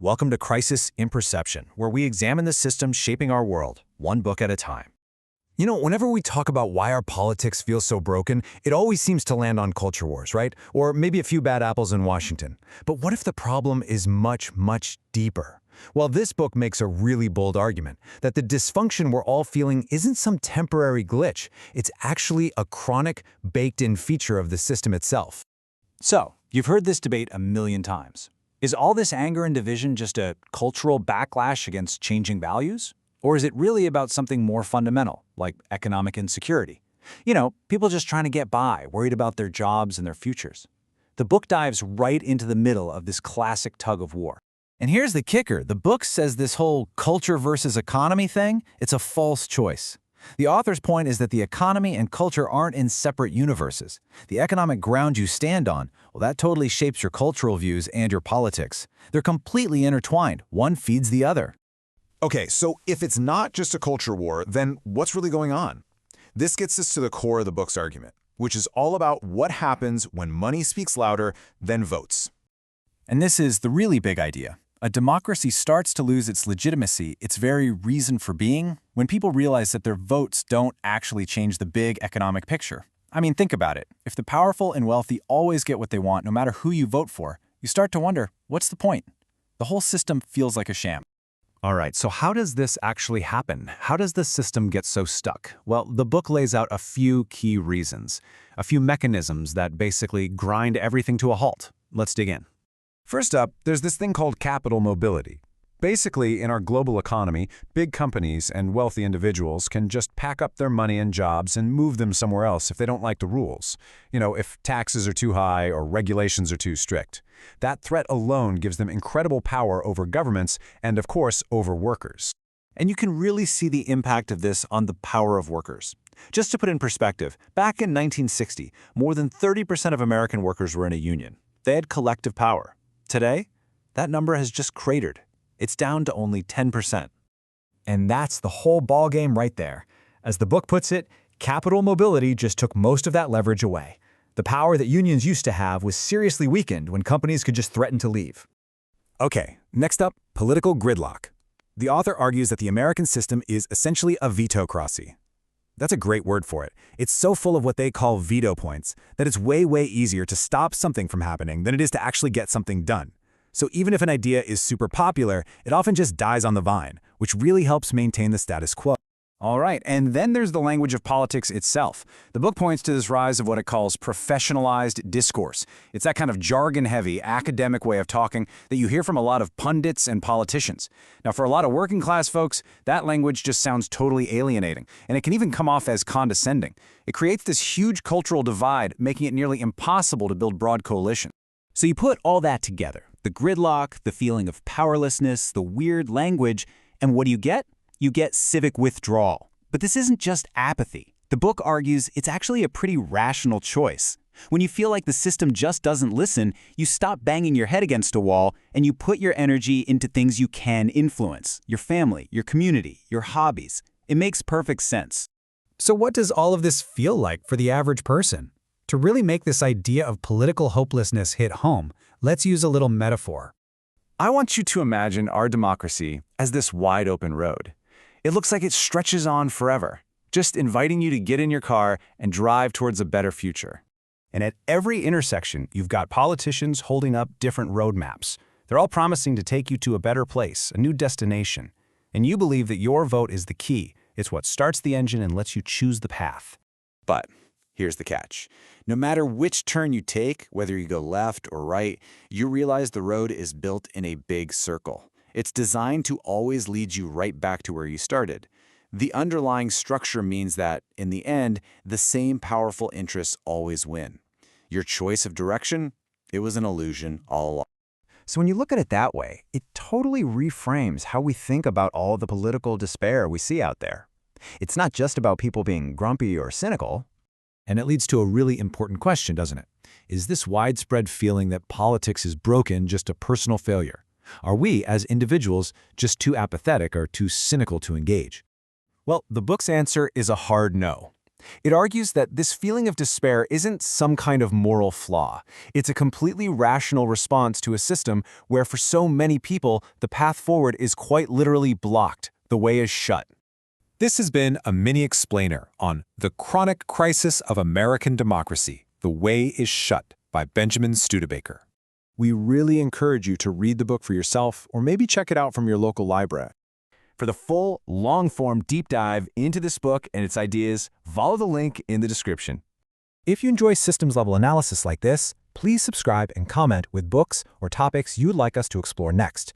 Welcome to Crisis in Perception, where we examine the systems shaping our world, one book at a time. Whenever we talk about why our politics feel so broken, it always seems to land on culture wars, right? Or maybe a few bad apples in Washington. But what if the problem is much, much deeper? Well, this book makes a really bold argument that the dysfunction we're all feeling isn't some temporary glitch. It's actually a chronic, baked-in feature of the system itself. So, you've heard this debate a million times. Is all this anger and division just a cultural backlash against changing values? Or is it really about something more fundamental, like economic insecurity? People just trying to get by, worried about their jobs and their futures. The book dives right into the middle of this classic tug of war. And here's the kicker. The book says this whole culture versus economy thing, it's a false choice. The author's point is that the economy and culture aren't in separate universes. The economic ground you stand on, well, that totally shapes your cultural views and your politics. They're completely intertwined. One feeds the other. Okay, so if it's not just a culture war, then what's really going on? This gets us to the core of the book's argument, which is all about what happens when money speaks louder than votes. And this is the really big idea. A democracy starts to lose its legitimacy, its very reason for being, when people realize that their votes don't actually change the big economic picture. I mean, think about it. If the powerful and wealthy always get what they want no matter who you vote for, you start to wonder, what's the point? The whole system feels like a sham. All right, so how does this actually happen? How does the system get so stuck? Well, the book lays out a few key reasons, a few mechanisms that basically grind everything to a halt. Let's dig in. First up, there's this thing called capital mobility. Basically, in our global economy, big companies and wealthy individuals can just pack up their money and jobs and move them somewhere else if they don't like the rules. If taxes are too high or regulations are too strict. That threat alone gives them incredible power over governments and, of course, over workers. And you can really see the impact of this on the power of workers. Just to put in perspective, back in 1960, more than 30% of American workers were in a union. They had collective power. Today, that number has just cratered. It's down to only 10%. And that's the whole ballgame right there. As the book puts it, capital mobility just took most of that leverage away. The power that unions used to have was seriously weakened when companies could just threaten to leave. Okay, next up, political gridlock. The author argues that the American system is essentially a vetocracy. That's a great word for it. It's so full of what they call veto points that it's way, way easier to stop something from happening than it is to actually get something done. So even if an idea is super popular, it often just dies on the vine, which really helps maintain the status quo. All right, and then there's the language of politics itself. The book points to this rise of what it calls professionalized discourse. It's that kind of jargon-heavy, academic way of talking that you hear from a lot of pundits and politicians. Now, for a lot of working-class folks, that language just sounds totally alienating, and it can even come off as condescending. It creates this huge cultural divide, making it nearly impossible to build broad coalitions. So you put all that together, the gridlock, the feeling of powerlessness, the weird language, and what do you get? You get civic withdrawal. But this isn't just apathy. The book argues it's actually a pretty rational choice. When you feel like the system just doesn't listen, you stop banging your head against a wall and you put your energy into things you can influence, your family, your community, your hobbies. It makes perfect sense. So what does all of this feel like for the average person? To really make this idea of political hopelessness hit home, let's use a little metaphor. I want you to imagine our democracy as this wide-open road. It looks like it stretches on forever, just inviting you to get in your car and drive towards a better future. And at every intersection, you've got politicians holding up different roadmaps. They're all promising to take you to a better place, a new destination. And you believe that your vote is the key. It's what starts the engine and lets you choose the path. But here's the catch. No matter which turn you take, whether you go left or right, you realize the road is built in a big circle. It's designed to always lead you right back to where you started. The underlying structure means that, in the end, the same powerful interests always win. Your choice of direction? It was an illusion all along. So when you look at it that way, it totally reframes how we think about all the political despair we see out there. It's not just about people being grumpy or cynical. And it leads to a really important question, doesn't it? Is this widespread feeling that politics is broken just a personal failure? Are we, as individuals, just too apathetic or too cynical to engage? Well, the book's answer is a hard no. It argues that this feeling of despair isn't some kind of moral flaw. It's a completely rational response to a system where for so many people, the path forward is quite literally blocked. The way is shut. This has been a mini-explainer on The Chronic Crisis of American Democracy, The Way is Shut by Benjamin Studebaker. We really encourage you to read the book for yourself or maybe check it out from your local library. For the full, long-form deep dive into this book and its ideas, follow the link in the description. If you enjoy systems-level analysis like this, please subscribe and comment with books or topics you'd like us to explore next.